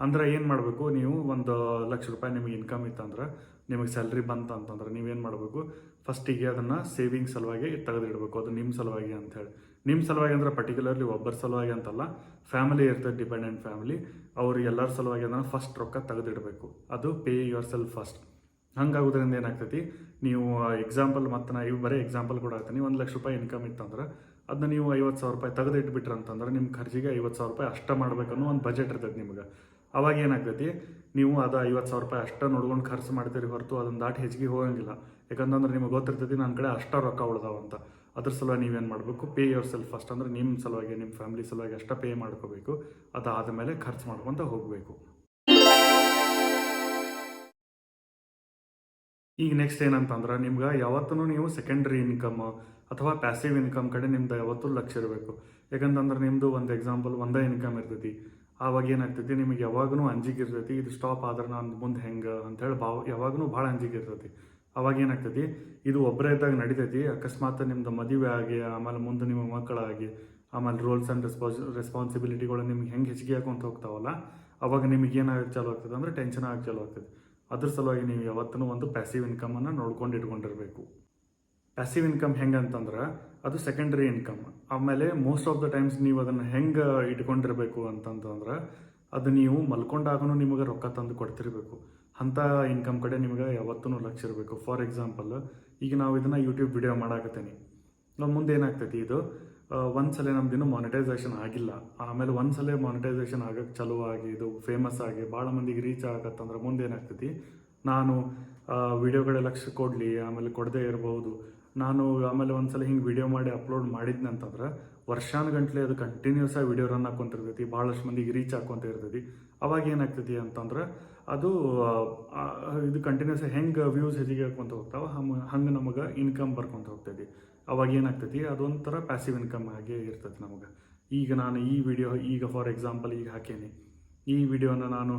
ಅಂದ್ರೆ ಏನು ಮಾಡಬೇಕು, ನೀವು ₹1,00,000 ನಿಮಗೆ ಇನ್ಕಮ್ ಇತ್ತಂದ್ರೆ, ನಿಮಗೆ ಸ್ಯಾಲ್ರಿ ಬಂತು ಅಂತಂದ್ರೆ ನೀವೇನು ಮಾಡಬೇಕು, ಫಸ್ಟಿಗೆ ಅದನ್ನು ಸೇವಿಂಗ್ ಸಲುವಾಗಿ ತೆಗೆದಿಡಬೇಕು. ಅದು ನಿಮ್ಮ ಸಲುವಾಗಿ ಅಂಥೇಳಿ. ನಿಮ್ಮ ಸಲುವಾಗಿ ಅಂದ್ರೆ ಪರ್ಟಿಕ್ಯುಲರ್ಲಿ ಒಬ್ಬರ ಸಲುವಾಗಿ ಅಂತಲ್ಲ, ಫ್ಯಾಮಿಲಿ ಇರ್ತದೆ, ಡಿಪೆಂಡೆಂಟ್ ಫ್ಯಾಮಿಲಿ, ಅವ್ರು ಎಲ್ಲರ ಸಲುವಾಗಿ ಅದನ್ನು ಫಸ್ಟ್ ರೊಕ್ಕ ತೆಗೆದಿಡಬೇಕು. ಅದು ಪೇ ಯುವರ್ ಸೆಲ್ಫ್ ಫಸ್ಟ್. ಹಂಗಾಗೋದ್ರಿಂದ ಏನಾಗ್ತೈತಿ, ನೀವು ಎಕ್ಸಾಂಪಲ್ ಮತ್ತು ನಾ ಬರೀ ಎಕ್ಸಾಂಪಲ್ ಕೂಡ ಆಗ್ತೀನಿ, ₹1,00,000 ಇನ್ಕಮ್ ಇತ್ತಂದ್ರೆ ಅದನ್ನ ನೀವು ₹50,000 ತೆಗೆದಿಟ್ಬಿಟ್ರಿ ಅಂತಂದ್ರೆ ನಿಮ್ಮ ಖರ್ಚಿಗೆ ₹50,000 ಅಷ್ಟೇ ಮಾಡ್ಬೇಕನ್ನೋ ಒಂದು ಬಜೆಟ್ ಇರ್ತೈತೆ ನಿಮ್ಗೆ. ಅವಾಗ ಏನಾಗ್ತೈತಿ, ನೀವು ಅದು ₹50,000 ಅಷ್ಟೇ ನೋಡ್ಕೊಂಡು ಖರ್ಚು ಮಾಡ್ತೀರಿ ಹೊರತು ಅದನ್ನು ದಾಟಿ ಹೆಚ್ಚಿಗೆ ಹೋಗಂಗಿಲ್ಲ. ಯಾಕಂತಂದ್ರೆ ನಿಮಗೆ ಗೊತ್ತಿರ್ತೈತಿ ನನ್ನ ಕಡೆ ಅಷ್ಟೇ ರೊಕ್ಕ ಉಳ್ದಾವಂತ. ಅದ್ರ ಸಲುವಾಗಿ ನೀವೇನು ಮಾಡಬೇಕು, ಪೇ ಯುವರ್ ಸೆಲ್ಫ್ ಫಸ್ಟ್. ಅಂದರೆ ನಿಮ್ಮ ಸಲುವಾಗಿ, ನಿಮ್ಮ ಫ್ಯಾಮಿಲಿ ಸಲುವಾಗಿ ಅಷ್ಟೇ ಪೇ ಮಾಡ್ಕೋಬೇಕು. ಅದಾದ ಮೇಲೆ ಖರ್ಚು ಮಾಡ್ಕೊತ ಹೋಗಬೇಕು. ಈಗ ನೆಕ್ಸ್ಟ್ ಏನಂತಂದ್ರೆ, ನಿಮ್ಗೆ ಯಾವತ್ತೂ ನೀವು ಸೆಕೆಂಡ್ರಿ ಇನ್ಕಮ್ ಅಥವಾ ಪ್ಯಾಸಿವ್ ಇನ್ಕಮ್ ಕಡೆ ನಿಮ್ದು ಯಾವತ್ತೂ ಲಕ್ಷ್ಯ ಇರಬೇಕು. ಯಾಕಂತಂದ್ರೆ ನಿಮ್ಮದು ಒಂದು ಎಕ್ಸಾಂಪಲ್ ಒಂದೇ ಇನ್ಕಮ್ ಇರ್ತೈತಿ. ಆವಾಗ ಏನಾಗ್ತೈತಿ, ನಿಮಗೆ ಯಾವಾಗೂ ಅಂಜಿಕೆ ಇರ್ತೈತಿ, ಇದು ಸ್ಟಾಪ್ ಆದ್ರೆ ನಾನು ಮುಂದೆ ಹೆಂಗೆ ಅಂಥೇಳಿ ಯಾವಾಗೂ ಭಾಳ ಅಂಜಿಕೆ ಇರ್ತೈತಿ. ಅವಾಗ ಏನಾಗ್ತೈತಿ, ಇದು ಒಬ್ಬರೇ ಇದ್ದಾಗ ನಡಿತೈತಿ. ಅಕಸ್ಮಾತ್ ನಿಮ್ದು ಮದುವೆ ಆಗಿ ಆಮೇಲೆ ಮುಂದೆ ನಿಮ್ಮ ಮಕ್ಕಳಾಗಿ ಆಮೇಲೆ ರೂಲ್ಸ್ ಆ್ಯಂಡ್ ರೆಸ್ಪಾನ್ಸಿಬಿಲಿಟಿಗಳು ನಿಮ್ಗೆ ಹೆಂಗೆ ಹೆಚ್ಚಿಗೆ ಹಾಕೊಂತ ಹೋಗ್ತಾವಲ್ಲ, ಅವಾಗ ನಿಮಗೆ ಏನಾಗಕ್ಕೆ ಚಾಲು ಆಗ್ತದೆ ಅಂದರೆ ಟೆನ್ಷನ್ ಆಗಕ್ಕೆ ಚಾಲು ಆಗ್ತದೆ. ಅದ್ರ ಸಲುವಾಗಿ ನೀವು ಯಾವತ್ತೂ ಒಂದು ಪ್ಯಾಸಿವ್ ಇನ್ಕಮನ್ನು ನೋಡ್ಕೊಂಡು ಇಟ್ಕೊಂಡಿರಬೇಕು. ಪ್ಯಾಸಿವ್ ಇನ್ಕಮ್ ಹೆಂಗೆ ಅಂತಂದ್ರೆ ಅದು ಸೆಕೆಂಡ್ರಿ ಇನ್ಕಮ್. ಆಮೇಲೆ ಮೋಸ್ಟ್ ಆಫ್ ದ ಟೈಮ್ಸ್ ನೀವು ಅದನ್ನು ಹೆಂಗೆ ಇಟ್ಕೊಂಡಿರಬೇಕು ಅಂತಂತಂದ್ರೆ ಅದು ನೀವು ಮಲ್ಕೊಂಡಾಗೂ ನಿಮಗೆ ರೊಕ್ಕ ತಂದು ಕೊಡ್ತಿರ್ಬೇಕು. ಅಂಥ ಇನ್ಕಮ್ ಕಡೆ ನಿಮಗೆ ಯಾವತ್ತೂ ಲಕ್ಷ್ಯ ಇರಬೇಕು. ಫಾರ್ ಎಕ್ಸಾಂಪಲ್, ಈಗ ನಾವು ಇದನ್ನು ಯೂಟ್ಯೂಬ್ ವಿಡಿಯೋ ಮಾಡಾಕತ್ತೀನಿ, ನಾವು ಮುಂದೆ ಏನಾಗ್ತೈತಿ, ಇದು ಒಂದ್ಸಲ ನಮ್ದಿನ್ನೂ ಮಾನಿಟೈಸೇಷನ್ ಆಗಿಲ್ಲ, ಆಮೇಲೆ ಒಂದ್ಸಲ ಮಾನಿಟೈಸೇಷನ್ ಆಗಕ್ಕೆ ಚಲೋ ಆಗಿ ಇದು ಫೇಮಸ್ ಆಗಿ ಭಾಳ ಮಂದಿಗೆ ರೀಚ್ ಆಗತ್ತಂದ್ರೆ ಮುಂದೆ ಏನಾಗ್ತೈತಿ, ನಾನು ವಿಡಿಯೋಗಳೇ ಲಕ್ಷ್ಯ ಕೊಡಲಿ ಆಮೇಲೆ ಕೊಡದೇ ಇರಬಹುದು, ನಾನು ಆಮೇಲೆ ಒಂದ್ಸಲ ಹಿಂಗೆ ವಿಡಿಯೋ ಮಾಡಿ ಅಪ್ಲೋಡ್ ಮಾಡಿದ್ನಂತಂದ್ರೆ ವರ್ಷಾನುಗಂಟ್ಲೆ ಅದು ಕಂಟಿನ್ಯೂಸ್ ಆಗಿ ವಿಡಿಯೋ ರನ್ ಹಾಕ್ಕೊಂತಿರ್ತೈತಿ, ಭಾಳಷ್ಟು ಮಂದಿಗೆ ರೀಚ್ ಹಾಕ್ಕೊಂತ ಇರ್ತೈತಿ. ಅವಾಗ ಏನಾಗ್ತೈತಿ ಅಂತಂದ್ರೆ ಅದು ಇದು ಕಂಟಿನ್ಯೂಸ್ ಹೆಂಗೆ ವ್ಯೂಸ್ ಹೆಚ್ಚಿಗೆ ಹಾಕ್ಕೊಂತ ಹೋಗ್ತಾವೆ ಹಂಗೆ ನಮಗೆ ಇನ್ಕಮ್ ಬರ್ಕೊತ ಹೋಗ್ತೈತಿ. ಅವಾಗ ಏನಾಗ್ತೈತಿ, ಅದೊಂಥರ ಪ್ಯಾಸಿವ್ ಇನ್ಕಮ್ ಆಗಿ ಇರ್ತೈತಿ ನಮಗೆ. ಈಗ ನಾನು ಈ ವಿಡಿಯೋ ಈಗ ಫಾರ್ ಎಕ್ಸಾಂಪಲ್ ಈಗ ಹಾಕೇನಿ, ಈ ವಿಡಿಯೋನ ನಾನು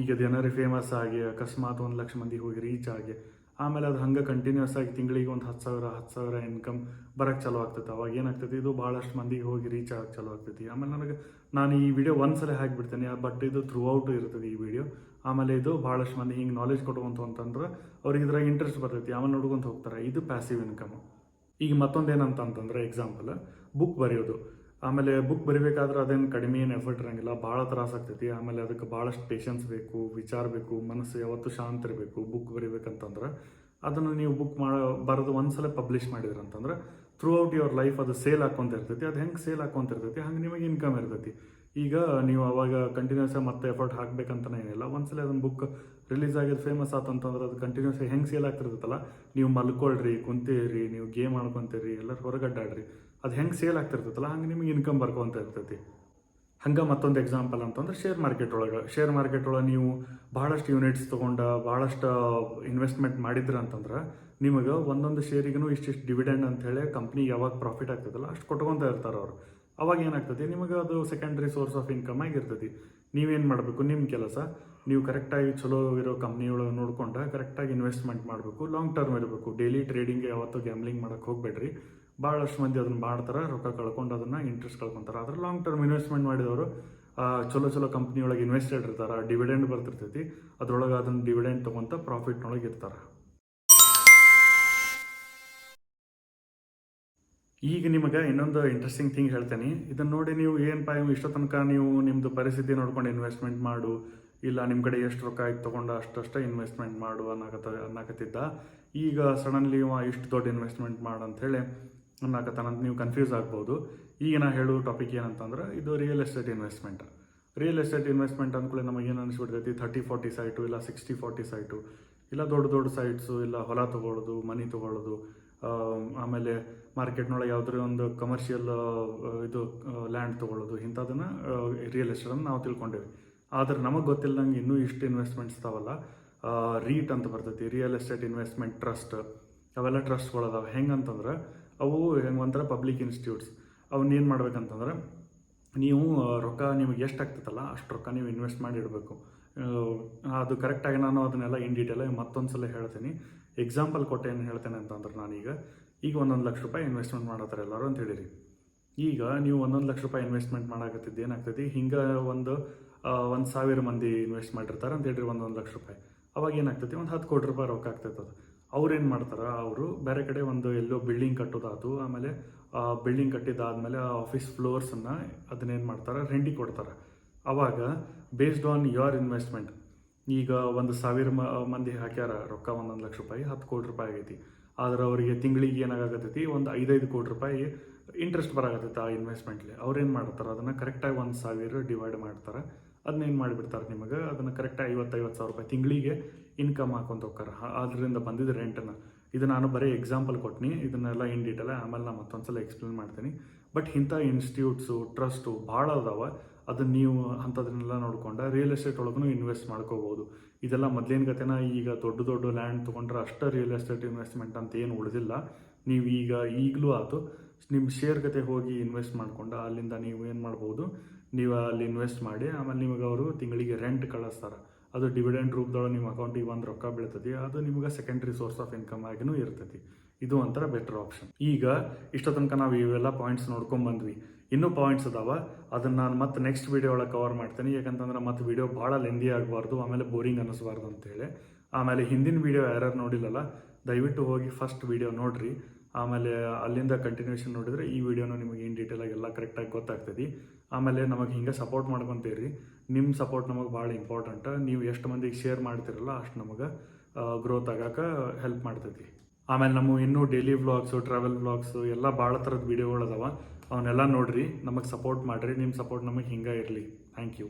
ಈಗ ಜನರೇ ಫೇಮಸ್ ಆಗಿ ಅಕಸ್ಮಾತ್ 1 ಲಕ್ಷ ಮಂದಿಗೆ ಹೋಗಿ ರೀಚ್ ಆಗಿ ಆಮೇಲೆ ಅದು ಹಂಗೆ ಕಂಟಿನ್ಯೂಸ್ ಆಗಿ ತಿಂಗಳಿಗೆ ಒಂದು 10,000 ಇನ್ಕಮ್ ಬರೋಕ್ಕೆ ಚಲೋ ಆಗ್ತೈತೆ. ಅವಾಗ ಏನಾಗ್ತೈತಿ, ಇದು ಭಾಳಷ್ಟು ಮಂದಿಗೆ ಹೋಗಿ ರೀಚ್ ಆಗಕ್ಕೆ ಚಲೋ ಆಗ್ತೈತಿ. ಆಮೇಲೆ ನಾನು ಈ ವಿಡಿಯೋ ಒಂದ್ಸಲ ಹಾಕಿಬಿಡ್ತೇನೆ, ಬಟ್ ಇದು ಥ್ರೂ ಔಟ್ ಇರ್ತದೆ ಈ ವಿಡಿಯೋ. ಆಮೇಲೆ ಇದು ಭಾಳಷ್ಟು ಮಂದಿ ಹಿಂಗೆ ನಾಲೆಜ್ ಕೊಡುವಂತ ಅಂತಂದ್ರೆ ಅವ್ರಿಗೆ ಇದ್ರಾಗ ಇಂಟ್ರೆಸ್ಟ್ ಬರ್ತೈತಿ, ಆಮೇಲೆ ನೋಡ್ಕೊಂತ ಹೋಗ್ತಾರೆ. ಇದು ಪ್ಯಾಸಿವ್ ಇನ್ಕಮ್. ಈಗ ಮತ್ತೊಂದು ಏನಂತಂದ್ರೆ ಎಕ್ಸಾಂಪಲ್, ಬುಕ್ ಬರೆಯೋದು. ಆಮೇಲೆ ಬುಕ್ ಬರಿಬೇಕಾದ್ರೆ ಅದೇನು ಕಡಿಮೆ ಏನು ಎಫರ್ಟ್ ಇರೋಂಗಿಲ್ಲ, ಭಾಳ ತ್ರಾಸ ಆಗ್ತೈತಿ. ಆಮೇಲೆ ಅದಕ್ಕೆ ಭಾಳಷ್ಟು ಪೇಷನ್ಸ್ ಬೇಕು, ವಿಚಾರ ಬೇಕು, ಮನಸ್ಸು ಯಾವತ್ತೂ ಶಾಂತ ಇರಬೇಕು. ಬುಕ್ ಬರಿಬೇಕಂತಂದ್ರೆ ಅದನ್ನು ನೀವು ಬುಕ್ ಬರೆದು ಒಂದ್ಸಲ ಪಬ್ಲಿಷ್ ಮಾಡಿದ್ರಂತಂದ್ರೆ ಥ್ರೂ ಔಟ್ ಯುವರ್ ಲೈಫ್ ಅದು ಸೇಲ್ ಹಾಕ್ಕೊಂತ ಇರ್ತೈತಿ. ಅದು ಹೆಂಗೆ ಸೇಲ್ ಹಾಕ್ಕೊಂತ ಇರ್ತೈತಿ ಹಂಗೆ ನಿಮಗೆ ಇನ್ಕಮ್ ಇರ್ತೈತಿ. ಈಗ ನೀವು ಅವಾಗ ಕಂಟಿನ್ಯೂಸ್ ಆಗಿ ಮತ್ತೆ ಎಫರ್ಟ್ ಹಾಕ್ಬೇಕಂತನೇ ಏನಿಲ್ಲ, ಒಂದ್ಸಲ ಅದನ್ನು ಬುಕ್ ರಿಲೀಸ್ ಆಗಿದ್ದು ಫೇಮಸ್ ಆತಂತಂದ್ರೆ ಅದು ಕಂಟಿನ್ಯೂಸ್ ಆಗಿ ಹೆಂಗೆ ಸೇಲ್ ಆಗ್ತಿರ್ತೈತಲ್ಲ, ನೀವು ಮಲ್ಕೊಳ್ರಿ, ಕುಂತೀರಿ, ನೀವು ಗೇಮ್ ಆಡ್ಕೊತೀರಿ, ಎಲ್ಲರೂ ಹೊರಗಡ್ಡಾಡ್ರಿ, ಅದು ಹೆಂಗೆ ಸೇಲ್ ಆಗ್ತಿರ್ತೈತಲ್ಲ ಹಂಗೆ ನಿಮಗೆ ಇನ್ಕಮ್ ಬರ್ಕೊತ ಇರ್ತೈತಿ. ಹಂಗೆ ಮತ್ತೊಂದು ಎಕ್ಸಾಂಪಲ್ ಅಂತಂದ್ರೆ ಶೇರ್ ಮಾರ್ಕೆಟ್ ಒಳಗೆ ನೀವು ಭಾಳಷ್ಟು ಯೂನಿಟ್ಸ್ ತೊಗೊಂಡು ಭಾಳಷ್ಟು ಇನ್ವೆಸ್ಟ್ಮೆಂಟ್ ಮಾಡಿದ್ರೆ ಅಂತಂದ್ರೆ ನಿಮಗೆ ಒಂದೊಂದು ಶೇರಿಗೂ ಇಷ್ಟಿಷ್ಟು ಡಿವಿಡೆಂಡ್ ಅಂತ ಹೇಳಿ ಕಂಪ್ನಿ ಯಾವಾಗ ಪ್ರಾಫಿಟ್ ಆಗ್ತದಲ್ಲ ಅಷ್ಟು ಕೊಟ್ಕೊತ ಇರ್ತಾರೆ ಅವರು. ಅವಾಗ ಏನಾಗ್ತದೆ, ನಿಮಗೆ ಅದು ಸೆಕೆಂಡ್ರಿ ಸೋರ್ಸ್ ಆಫ್ ಇನ್ಕಮ್ ಆಗಿರ್ತೈತಿ. ನೀವೇನು ಮಾಡಬೇಕು, ನಿಮ್ಮ ಕೆಲಸ ನೀವು ಕರೆಕ್ಟಾಗಿ ಚಲೋ ಇರೋ ಕಂಪ್ನಿಯೊಳಗೆ ನೋಡ್ಕೊಂಡು ಕರೆಕ್ಟಾಗಿ ಇನ್ವೆಸ್ಟ್ಮೆಂಟ್ ಮಾಡಬೇಕು, ಲಾಂಗ್ ಟರ್ಮ್ ಇರಬೇಕು. ಡೈಲಿ ಟ್ರೇಡಿಂಗ್ಗೆ ಯಾವತ್ತೂ ಗ್ಯಾಮ್ಲಿಂಗ್ ಮಾಡೋಕ್ಕೆ ಹೋಗಬೇಡ್ರಿ. ಭಾಳಷ್ಟು ಮಂದಿ ಅದನ್ನು ಮಾಡ್ತಾರೆ, ರೊಕ್ಕ ಕಳ್ಕೊಂಡು ಅದನ್ನು ಇಂಟ್ರೆಸ್ಟ್ ಕಳ್ಕೊತಾರೆ. ಆದ್ರೆ ಲಾಂಗ್ ಟರ್ಮ್ ಇನ್ವೆಸ್ಟ್ಮೆಂಟ್ ಮಾಡಿದವರು ಚಲೋ ಕಂಪ್ನಿಯೊಳಗೆ ಇನ್ವೆಸ್ಟೆಡ್ ಇರ್ತಾರೆ, ಡಿವಿಡೆಂಡ್ ಬರ್ತಿರ್ತೈತಿ, ಅದ್ರೊಳಗೆ ಅದನ್ನು ಡಿವಿಡೆಂಡ್ ತೊಗೊಂತ ಪ್ರಾಫಿಟ್ನೊಳಗೆ ಇರ್ತಾರೆ. ಈಗ ನಿಮಗೆ ಇನ್ನೊಂದು ಇಂಟ್ರೆಸ್ಟಿಂಗ್ ಥಿಂಗ್ ಹೇಳ್ತೇನೆ. ಇದನ್ನು ನೋಡಿ ನೀವು ಏನಪ್ಪ ಇಷ್ಟೋ ತನಕ ನೀವು ನಿಮ್ಮದು ಪರಿಸ್ಥಿತಿ ನೋಡ್ಕೊಂಡು ಇನ್ವೆಸ್ಟ್ಮೆಂಟ್ ಮಾಡು, ಇಲ್ಲ ನಿಮ್ಮ ಕಡೆ ಎಷ್ಟು ರೊಕ್ಕ ಆಯ್ತು ತೊಗೊಂಡು ಅಷ್ಟೇ ಇನ್ವೆಸ್ಟ್ಮೆಂಟ್ ಮಾಡು ಅನ್ನಕತ್ತಿದ್ದ. ಈಗ ಸಡನ್ಲಿ ಇಷ್ಟು ದೊಡ್ಡ ಇನ್ವೆಸ್ಟ್ಮೆಂಟ್ ಮಾಡು ಅಂಥೇಳಿ ಅನ್ನಕತ್ತಾನಂತ ನೀವು ಕನ್ಫ್ಯೂಸ್ ಆಗ್ಬೋದು. ಈಗ ನಾ ಹೇಳೋ ಟಾಪಿಕ್ ಏನಂತಂದ್ರೆ ಇದು real estate investment. Real estate investment ಅಂದ್ಕೊಳ್ಳಿ ನಮಗೇನು ಅನಿಸ್ಬಿಡ್ತೈತಿ, 30-40 ಸೈಟು ಇಲ್ಲ 60-40 ಸೈಟು ಇಲ್ಲ ದೊಡ್ಡ ಸೈಟ್ಸು ಇಲ್ಲ ಹೊಲ ತೊಗೊಳ್ಳೋದು, ಮನೆ ತೊಗೊಳ್ಳೋದು, ಆಮೇಲೆ ಮಾರ್ಕೆಟ್ನೊಳಗೆ ಯಾವುದೇ ಒಂದು ಕಮರ್ಷಿಯಲ್ ಇದು ಲ್ಯಾಂಡ್ ತೊಗೊಳ್ಳೋದು, ಇಂಥದನ್ನು ರಿಯಲ್ ಎಸ್ಟೇಟನ್ನು ನಾವು ತಿಳ್ಕೊಂಡೇವೆ. ಆದರೆ ನಮಗೆ ಗೊತ್ತಿಲ್ಲದಂಗೆ ಇನ್ನೂ ಇಷ್ಟು ಇನ್ವೆಸ್ಟ್ಮೆಂಟ್ಸ್ ಇದಾವಲ್ಲ. ರೀಟ್ ಅಂತ ಬರ್ತೈತಿ, ರಿಯಲ್ ಎಸ್ಟೇಟ್ ಇನ್ವೆಸ್ಟ್ಮೆಂಟ್ ಟ್ರಸ್ಟ್. ಅವೆಲ್ಲ ಟ್ರಸ್ಟ್ಗಳದಾವೆ. ಹೆಂಗಂತಂದ್ರೆ ಅವು ಒಂಥರ ಪಬ್ಲಿಕ್ ಇನ್ಸ್ಟಿಟ್ಯೂಟ್ಸ್. ಅವನ್ನೇನು ಮಾಡ್ಬೇಕಂತಂದ್ರೆ ನೀವು ರೊಕ್ಕ ನಿಮಗೆ ಎಷ್ಟು ಆಗ್ತೈತಲ್ಲ ಅಷ್ಟು ರೊಕ್ಕ ನೀವು ಇನ್ವೆಸ್ಟ್ ಮಾಡಿ ಇಡಬೇಕು. ಅದು ಕರೆಕ್ಟಾಗಿ ನಾನು ಅದನ್ನೆಲ್ಲ ಇನ್ ಡೀಟೇಲಾಗಿ ಮತ್ತೊಂದು ಸಲ ಹೇಳ್ತೀನಿ. ಎಕ್ಸಾಂಪಲ್ ಕೊಟ್ಟು ಏನು ಹೇಳ್ತೇನೆ ಅಂತಂದ್ರೆ ನಾನೀಗ 1 ಲಕ್ಷ ರೂಪಾಯಿ ಇನ್ವೆಸ್ಟ್ಮೆಂಟ್ ಮಾಡತ್ತಾರೆ ಎಲ್ಲರೂ ಅಂತ ಹೇಳಿರಿ. ಈಗ ನೀವು 1 ಲಕ್ಷ ರೂಪಾಯಿ ಇನ್ವೆಸ್ಟ್ಮೆಂಟ್ ಮಾಡಾಕತ್ತಿದ್ದು ಏನಾಗ್ತೈತಿ, ಹಿಂಗೆ ಒಂದು 1,000 ಮಂದಿ ಇನ್ವೆಸ್ಟ್ ಮಾಡಿರ್ತಾರೆ ಅಂತ ಹೇಳ್ರಿ 1 ಲಕ್ಷ ರೂಪಾಯಿ. ಅವಾಗ ಏನಾಗ್ತೈತಿ, ಒಂದು 10 ಕೋಟಿ ರೂಪಾಯಿ ರೊಕ್ಕ ಆಗ್ತೈತೆ. ಅದು ಅವ್ರು ಏನು ಮಾಡ್ತಾರೆ, ಅವರು ಬೇರೆ ಕಡೆ ಒಂದು ಎಲ್ಲೋ ಬಿಲ್ಡಿಂಗ್ ಕಟ್ಟೋದಾಯ್ತು, ಆಮೇಲೆ ಬಿಲ್ಡಿಂಗ್ ಕಟ್ಟಿದ್ದಾದಮೇಲೆ ಆಫೀಸ್ ಫ್ಲೋರ್ಸನ್ನು ಅದನ್ನೇನು ಮಾಡ್ತಾರೆ, ರೆಂಟಿಗೆ ಕೊಡ್ತಾರೆ. ಅವಾಗ ಬೇಸ್ಡ್ ಆನ್ ಯುವರ್ ಇನ್ವೆಸ್ಟ್ಮೆಂಟ್, ಈಗ 1,000 ಮಂದಿ ಹಾಕ್ಯಾರ ರೊಕ್ಕ 1 ಲಕ್ಷ ರೂಪಾಯಿ, 10 ಕೋಟಿ ರೂಪಾಯಿ ಆಗೈತಿ. ಆದ್ರೆ ಅವರಿಗೆ ತಿಂಗಳಿಗೆ ಏನಾಗತ್ತೈತಿ, ಒಂದು 5 ಕೋಟಿ ರೂಪಾಯಿ ಇಂಟ್ರೆಸ್ಟ್ ಬರಾಕತ್ತೈತೆ ಆ ಇನ್ವೆಸ್ಟ್ಮೆಂಟ್ಲಿ. ಅವ್ರೇನು ಮಾಡ್ತಾರೆ, ಅದನ್ನು ಕರೆಕ್ಟಾಗಿ 1,000 ಡಿವೈಡ್ ಮಾಡ್ತಾರೆ. ಅದನ್ನೇನು ಮಾಡಿಬಿಡ್ತಾರೆ, ನಿಮಗೆ ಅದನ್ನು ಕರೆಕ್ಟಾಗಿ 50,000 ರೂಪಾಯಿ ತಿಂಗಳಿಗೆ ಇನ್ಕಮ್ ಹಾಕೊಂತ ಹೋಗ್ತಾರೆ ಅದರಿಂದ ಬಂದಿದ್ದ ರೆಂಟನ್ನು. ಇದು ನಾನು ಬರೀ ಎಕ್ಸಾಂಪಲ್ ಕೊಟ್ಟಿನಿ, ಇದನ್ನೆಲ್ಲ ಇನ್ ಡೀಟೇಲ್ ಆಮೇಲೆ ನಾನು ಮತ್ತೊಂದು ಸಲ ಎಕ್ಸ್ಪ್ಲೇನ್ ಮಾಡ್ತೀನಿ. ಬಟ್ ಇಂಥ ಇನ್ಸ್ಟಿಟ್ಯೂಟ್ಸು ಟ್ರಸ್ಟು ಭಾಳ ಅದಾವೆ. ಅದನ್ನು ನೀವು ಅಂಥದನ್ನೆಲ್ಲ ನೋಡ್ಕೊಂಡು ರಿಯಲ್ ಎಸ್ಟೇಟ್ ಒಳಗೂ ಇನ್ವೆಸ್ಟ್ ಮಾಡ್ಕೋಬೋದು. ಇದೆಲ್ಲ ಮೊದಲೇನು ಗತೆನ, ಈಗ ದೊಡ್ಡ ಲ್ಯಾಂಡ್ ತೊಗೊಂಡ್ರೆ ಅಷ್ಟೇ ರಿಯಲ್ ಎಸ್ಟೇಟ್ ಇನ್ವೆಸ್ಟ್ಮೆಂಟ್ ಅಂತ ಏನು ಉಳಿದಿಲ್ಲ. ನೀವು ಈಗಲೂ ಆಯ್ತು ನಿಮ್ಮ ಶೇರ್ ಗತೆ ಹೋಗಿ ಇನ್ವೆಸ್ಟ್ ಮಾಡ್ಕೊಂಡು ಅಲ್ಲಿಂದ ನೀವು ಏನು ಮಾಡ್ಬೋದು, ನೀವು ಅಲ್ಲಿ ಇನ್ವೆಸ್ಟ್ ಮಾಡಿ ಆಮೇಲೆ ನಿಮಗೆ ಅವರು ತಿಂಗಳಿಗೆ ರೆಂಟ್ ಕಳಿಸ್ತಾರೆ. ಅದು ಡಿವಿಡೆಂಡ್ ರೂಪದೊಳಗೆ ನಿಮ್ಮ ಅಕೌಂಟಿಗೆ ಒಂದು ರೊಕ್ಕ ಬೀಳ್ತದೆ. ಅದು ನಿಮಗೆ ಸೆಕೆಂಡ್ರಿ ಸೋರ್ಸ್ ಆಫ್ ಇನ್ಕಮ್ ಆಗಿನೂ ಇರ್ತೈತಿ. ಇದು ಒಂಥರ ಬೆಟರ್ ಆಪ್ಷನ್. ಈಗ ಇಷ್ಟೋ ತನಕ ನಾವು ಇವೆಲ್ಲ ಪಾಯಿಂಟ್ಸ್ ನೋಡ್ಕೊಂಡು ಬಂದ್ವಿ. ಇನ್ನೂ ಪಾಯಿಂಟ್ಸ್ ಅದಾವ, ಅದನ್ನು ನಾನು ಮತ್ತೆ ನೆಕ್ಸ್ಟ್ ವೀಡಿಯೋ ಒಳಗೆ ಕವರ್ ಮಾಡ್ತೀನಿ. ಯಾಕಂತಂದ್ರೆ ಮತ್ತೆ ವೀಡಿಯೋ ಭಾಳ ಲೆಂದಿ ಆಗಬಾರ್ದು, ಆಮೇಲೆ ಬೋರಿಂಗ್ ಅನ್ನಿಸ್ಬಾರ್ದು ಅಂತೇಳಿ. ಆಮೇಲೆ ಹಿಂದಿನ ವೀಡಿಯೋ ಯಾರ್ಯಾರು ನೋಡಿಲ್ಲಲ್ಲ, ದಯವಿಟ್ಟು ಹೋಗಿ ಫಸ್ಟ್ ವೀಡಿಯೋ ನೋಡಿರಿ. ಆಮೇಲೆ ಅಲ್ಲಿಂದ ಕಂಟಿನ್ಯೂಷನ್ ನೋಡಿದರೆ ಈ ವಿಡಿಯೋನು ನಿಮಗೆ ಇನ್ ಡೀಟೇಲಾಗಿ ಎಲ್ಲ ಕರೆಕ್ಟಾಗಿ ಗೊತ್ತಾಗ್ತದೆ. ಆಮೇಲೆ ನಮಗೆ ಹಿಂಗೆ ಸಪೋರ್ಟ್ ಮಾಡ್ಕೊತೀರಿ. ನಿಮ್ಮ ಸಪೋರ್ಟ್ ನಮಗೆ ಭಾಳ ಇಂಪಾರ್ಟೆಂಟ್. ನೀವು ಎಷ್ಟು ಮಂದಿಗೆ ಶೇರ್ ಮಾಡ್ತಿರಲ್ಲ ಅಷ್ಟು ನಮಗೆ ಗ್ರೋತ್ ಆಗೋಕೆ ಹೆಲ್ಪ್ ಮಾಡ್ತೈತಿ. ಆಮೇಲೆ ನಮ್ಮ ಇನ್ನೂ ಡೈಲಿ ವ್ಲಾಗ್ಸು, ಟ್ರಾವೆಲ್ ವ್ಲಾಗ್ಸು ಎಲ್ಲ ಭಾಳ ಥರದ ವೀಡಿಯೋಗಳು ಅದಾವ. ಅವನ್ನೆಲ್ಲ ನೋಡಿರಿ, ನಮಗೆ ಸಪೋರ್ಟ್ ಮಾಡಿರಿ. ನಿಮ್ಮ ಸಪೋರ್ಟ್ ನಮಗೆ ಹಿಂಗೆ ಇರಲಿ. Thank you.